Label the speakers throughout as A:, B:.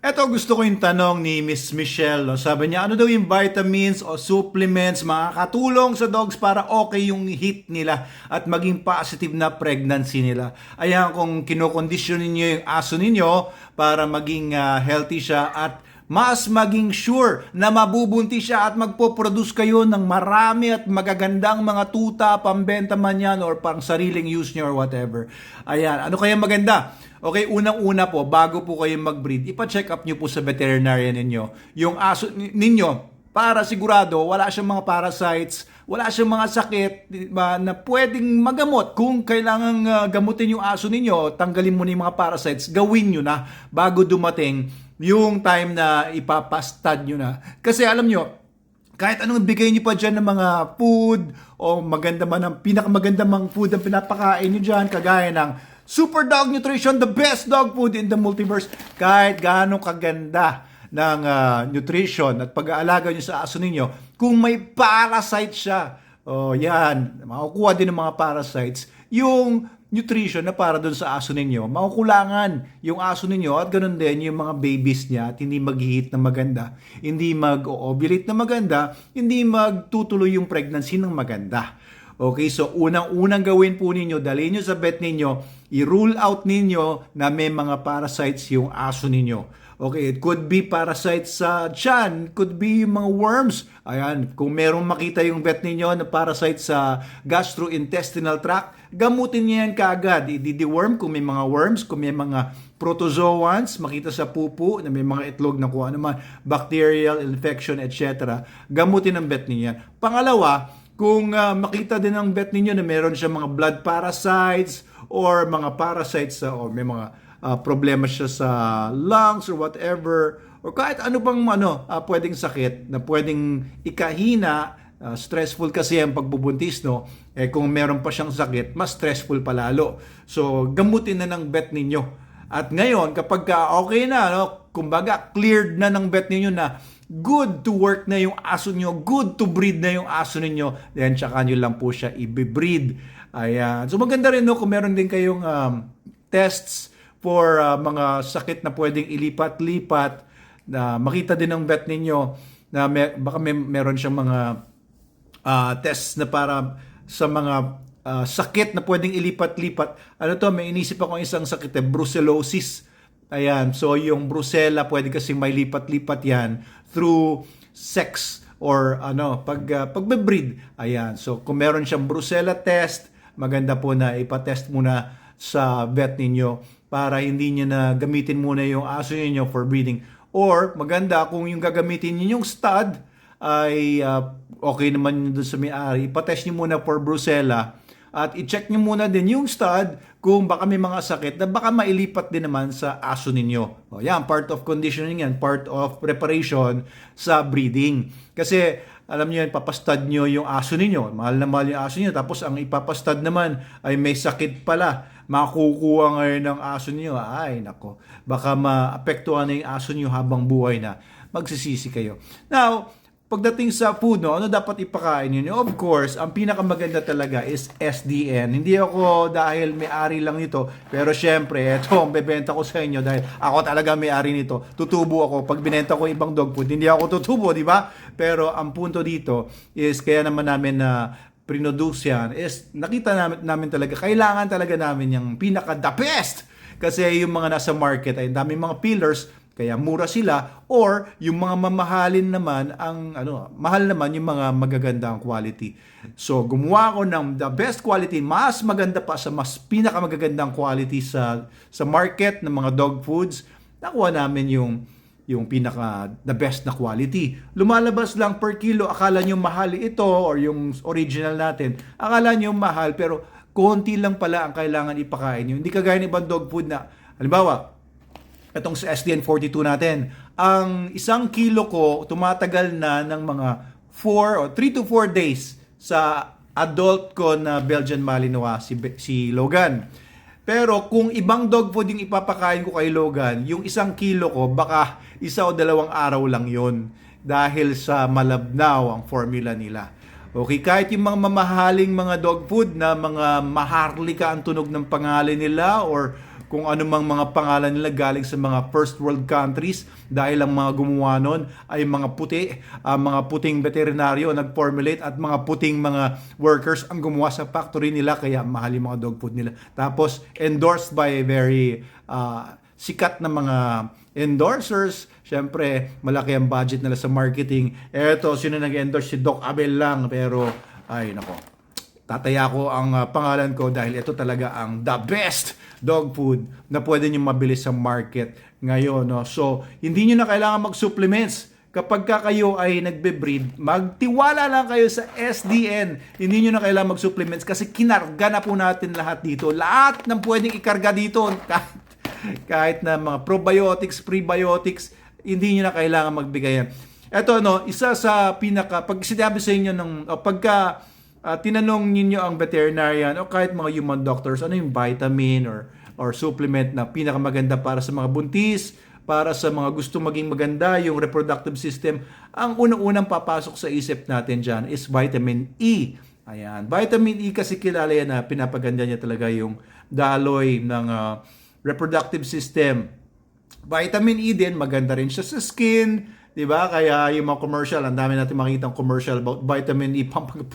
A: Eto, gusto ko yung tanong ni Miss Michelle. No? Sabi niya, ano daw yung vitamins o supplements makakatulong sa dogs para okay yung heat nila at maging positive na pregnancy nila. Ayan, kung kinokondisyon ninyo yung aso ninyo para maging healthy siya at mas maging sure na mabubuntis siya at magpo-produce kayo ng marami at magagandang mga tuta, pambenta man yan or pang sariling use nyo or whatever. Ayan, ano kaya maganda? Okay, unang-una po, bago po kayo mag-breed, ipa-check up nyo po sa veterinarian ninyo yung aso ninyo para sigurado wala siyang mga parasites, wala siyang mga sakit diba, na pwedeng magamot. Kung kailangan gamutin yung aso ninyo, tanggalin mo na yung mga parasites, gawin nyo na bago dumating yung time na ipapastad nyo na. Kasi alam nyo, kahit anong bigay nyo pa dyan ng mga food o maganda man ang pinakamaganda mang food ang pinapakain nyo dyan, kagaya ng Super Dog Nutrition, the best dog food in the multiverse, kahit gaano kaganda ng nutrition at pag-aalaga nyo sa aso ninyo, kung may parasite siya, yan, makukuha din ng mga parasites, yung nutrition na para doon sa aso ninyo, makukulangan yung aso ninyo at ganun din yung mga babies niya at hindi mag-hit na maganda, hindi mag-ovulate na maganda, hindi magtutuloy yung pregnancy ng maganda. Okay, so unang-unang gawin po ninyo, dalhin nyo sa vet ninyo, i-rule out ninyo na may mga parasites yung aso ninyo. Okay, it could be parasites sa tiyan, could be yung mga worms. Ayan, kung merong makita yung vet ninyo na parasite sa gastrointestinal tract, gamutin niya yan kaagad. I-deworm kung may mga worms, kung may mga protozoans, makita sa pupu na may mga itlog na kung ano man, bacterial infection, etc. Gamutin ng vet ninyo yan. Pangalawa, kung makita din ng vet ninyo na meron siya mga blood parasites or mga parasites or may mga problema siya sa lungs or whatever or kahit ano pang pwedeng sakit na pwedeng ikahina, stressful kasi ang pagbubuntis, no? Kung meron pa siyang sakit, mas stressful palalo. So, gamutin na ng vet ninyo. At ngayon, kapag okay na, no? Kumbaga, cleared na ng vet ninyo na good to work na yung aso nyo, good to breed na yung aso ninyo, then tsaka nyo lang po siya i-breed. Ayan. So, maganda rin, no? Kung meron din kayong tests for mga sakit na pwedeng ilipat-lipat, na makita din ng vet ninyo na baka meron siyang mga tests na para sa mga sakit na pwedeng ilipat-lipat. Ano to, may inisip ako isang sakit, brucellosis. Ayan, so yung brucella pwede kasi may lipat-lipat yan through sex or pagbe-breed. Ayan, so kung meron siyang brucella test, maganda po na ipatest muna sa vet ninyo para hindi niyo na gamitin muna yung aso niyo for breeding. Or maganda kung yung gagamitin niyo yung stud ay okay naman doon sa may-ari, ipatest niyo muna for brucella at i-check niyo muna din yung stud kung baka may mga sakit na baka mailipat din naman sa aso ninyo. O yan, part of conditioning yan, part of preparation sa breeding. Kasi alam niyo yan, papastad niyo yung aso ninyo. Mahal na mahal yung aso niyo. Tapos ang ipapastad naman ay may sakit pala. Makukuha ngayon ng aso niyo. Ay, nako. Baka maapektuhan na yung aso niyo habang buhay na. Magsisisi kayo. Now, pagdating sa food, no, ano dapat ipakain niyo? Of course, ang pinakamaganda talaga is SDN. Hindi ako dahil may-ari lang nito, pero syempre, ito ang bebenta ko sa inyo dahil ako talaga may-ari nito. Tutubo ako. Pag binenta ko ibang dog food, hindi ako tutubo, di ba? Pero ang punto dito is kaya naman namin na produce yan is nakita namin talaga, kailangan talaga namin yung pinaka-the best. Kasi yung mga nasa market ay daming mga pillars, kaya mura sila, or yung mga mamahalin naman ang mahal naman yung mga magagandang quality. So gumawa ko ng the best quality, mas maganda pa sa mas pinakamagagandang quality sa market ng mga dog foods. Nakuha namin yung pinaka the best na quality. Lumalabas lang per kilo, akala nyo mahal ito or yung original natin. Akala nyo mahal pero konti lang pala ang kailangan ipakain nyo. Hindi kagaya ng ibang dog food na halimbawa itong sa SDN42 natin, ang 1 kilo ko tumatagal na ng mga 4 or 3 to 4 days sa adult ko na Belgian Malinois, si Logan. Pero kung ibang dog food yung ipapakain ko kay Logan, yung 1 kilo ko, baka 1 o 2 araw lang yon dahil sa malabnaw ang formula nila. Okay, kahit yung mga mamahaling mga dog food na mga maharlika ang tunog ng pangalan nila or kung anumang mga pangalan nila galing sa mga first world countries dahil ang mga gumawa nun ay mga puti, mga puting veterinaryo nag-formulate at mga puting mga workers ang gumawa sa factory nila kaya mahal yung mga dog food nila. Tapos endorsed by very sikat na mga endorsers. Siyempre, malaki ang budget nila sa marketing. Eto, sino nag-endorse? Si Doc Abel lang. Pero, ay nako, tataya ko ang pangalan ko dahil ito talaga ang the best dog food na pwede nyo mabili sa market ngayon. No? So, hindi nyo na kailangan mag-supplements. Kapag kayo ay nagbe-breed, magtiwala lang kayo sa SDN. Hindi nyo na kailangan mag-supplements kasi kinarga na po natin lahat dito. Lahat ng pwedeng ikarga dito. Kahit na mga probiotics, prebiotics, hindi nyo na kailangan magbigay yan. Ito, isa sa pag sinabi sa inyo, pagka tinanong niyo ang veterinarian o kahit mga human doctors, ano yung vitamin or supplement na pinakamaganda para sa mga buntis, para sa mga gusto maging maganda yung reproductive system, ang unang-unang papasok sa isip natin dyan is vitamin E. Ayan. Vitamin E kasi kilala yan na pinapaganda niya talaga yung daloy ng reproductive system. Vitamin E din, maganda rin siya sa skin, di ba? Kaya yung mga commercial, ang dami natin makikita commercial about vitamin E,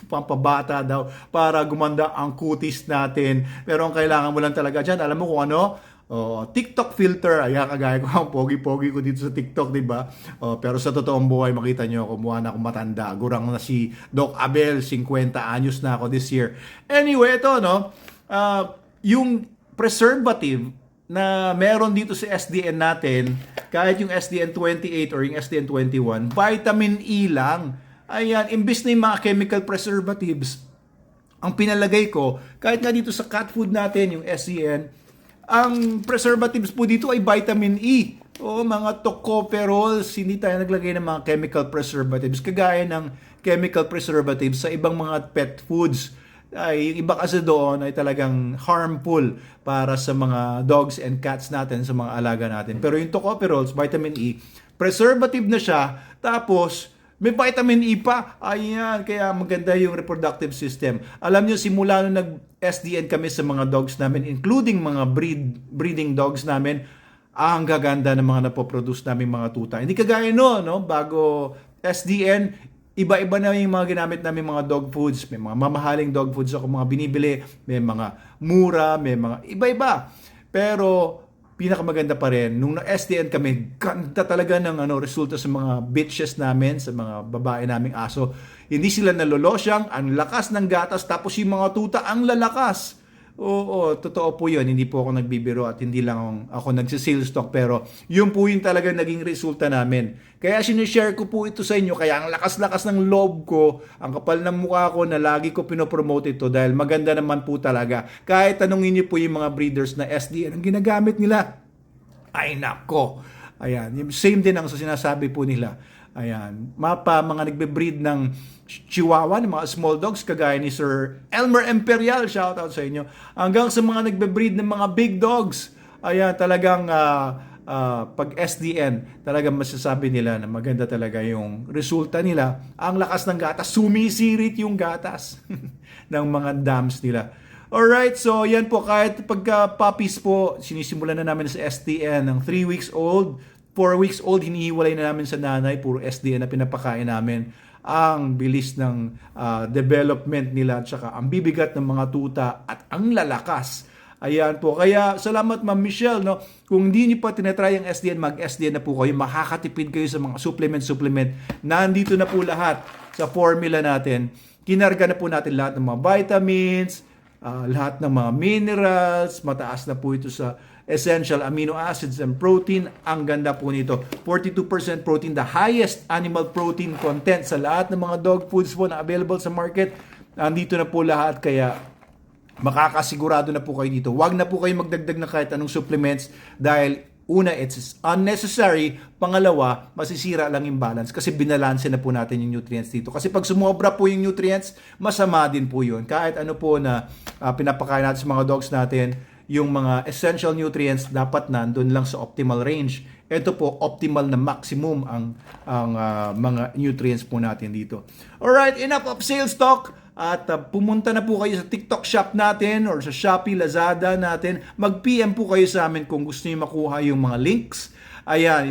A: pampabata daw, para gumanda ang kutis natin. Pero ang kailangan mo lang talaga dyan, alam mo kung ano? TikTok filter, ayan, kagaya ko ang pogi-pogi ko dito sa TikTok, di ba? Pero sa totoong buhay, makita nyo, kumuha na akong matanda. Gurang na si Doc Abel, 50 anyos na ako this year. Anyway, ito, yung preservative na meron dito sa SDN natin, kahit yung SDN 28 or yung SDN 21, vitamin E lang. Ayan, imbis na yung mga chemical preservatives, ang pinalagay ko, kahit nga dito sa cat food natin, yung SDN, ang preservatives po dito ay vitamin E. O mga tocopherols, hindi tayo naglagay ng mga chemical preservatives, kagaya ng chemical preservatives sa ibang mga pet foods. Ay, yung iba kasi doon ay talagang harmful para sa mga dogs and cats natin, sa mga alaga natin. Pero yung tocopherols, vitamin E, preservative na siya, tapos may vitamin E pa. Ayan, kaya maganda yung reproductive system. Alam nyo, simula nung nag-SDN kami sa mga dogs namin, including mga breeding dogs namin, ang gaganda ng mga napoproduce namin mga tuta. Hindi kagaya no, bago SDN, iba-iba na yung mga ginamit namin mga dog foods. May mga mamahaling dog foods ako mga binibili. May mga mura, may mga iba-iba. Pero pinakamaganda pa rin, nung na-SDN kami, ganda talaga ng resulta sa mga bitches namin, sa mga babae naming aso. Hindi sila nalolosyang, ang lakas ng gatas, tapos yung mga tuta, ang lalakas. Oo, totoo po yun. Hindi po ako nagbibiro at hindi lang ako nagsisales talk, pero yun po yung talagang naging resulta namin. Kaya sinishare ko po ito sa inyo. Kaya ang lakas-lakas ng loob ko, ang kapal ng mukha ko na lagi ko pinopromote ito dahil maganda naman po talaga. Kahit tanungin niyo po yung mga breeders na SDN, ang ginagamit nila, ay nako. Ayan, same din ang sinasabi po nila. Ayan, mga nagbe-breed ng Chihuahua, ng mga small dogs, kagaya ni Sir Elmer Imperial, shout out sa inyo, hanggang sa mga nagbe-breed ng mga big dogs. Ayan, talagang pag SDN, talagang masasabi nila na maganda talaga yung resulta nila. Ang lakas ng gatas, sumisirit yung gatas ng mga dams nila. Alright, so yan po, kahit pagka puppies po, sinisimulan na namin sa SDN ng 3 weeks old, 4 weeks old, hinihiwalay na namin sa nanay, puro SDN na pinapakain namin. Ang bilis ng development nila, at saka ang bibigat ng mga tuta at ang lalakas. Ayan po, kaya salamat Ma'am Michelle, kung hindi niyo pa tinatry ang SDN, mag-SDN na po kayo, makakatipid kayo sa mga supplement. Nandito na po lahat sa formula natin. Kinarga na po natin lahat ng mga vitamins, lahat ng mga minerals, mataas na po ito sa essential amino acids and protein. Ang ganda po nito. 42% protein, the highest animal protein content sa lahat ng mga dog foods po na available sa market. Andito na po lahat, kaya makakasigurado na po kayo dito. Huwag na po kayo magdagdag na kahit anong supplements dahil una, it's unnecessary. Pangalawa, masisira lang yung balance kasi binalanse na po natin yung nutrients dito. Kasi pag sumobra po yung nutrients, masama din po yun. Kahit ano po na pinapakain natin sa mga dogs natin, yung mga essential nutrients dapat nandun lang sa optimal range. Ito po, optimal na maximum ang mga nutrients po natin dito. Alright, enough of sales talk. At pumunta na po kayo sa TikTok shop natin or sa Shopee, Lazada natin. Mag-PM po kayo sa amin kung gusto niyo makuha yung mga links. Ayan,